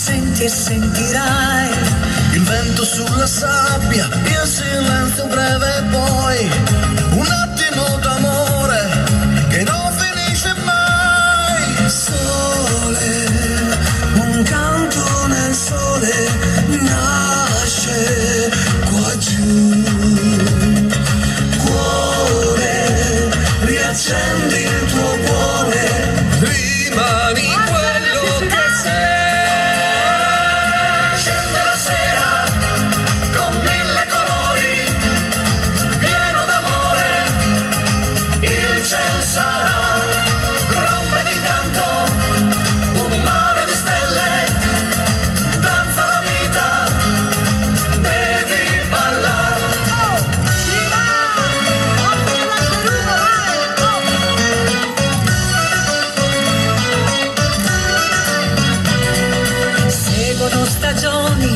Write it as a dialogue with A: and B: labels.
A: senti e sentirai
B: il vento sulla sabbia, il silenzio breve e poi un attimo d'amore che non finisce mai.
A: Sole, un canto nel sole nasce qua giù. Cuore, riaccendi il tuo cuore,
B: Rimani quello che sei.
A: scende la sera con mille colori, pieno d'amore, il cielo sarà rompe di canto, un mare di stelle, danza la vita, devi ballare. Seguono stagioni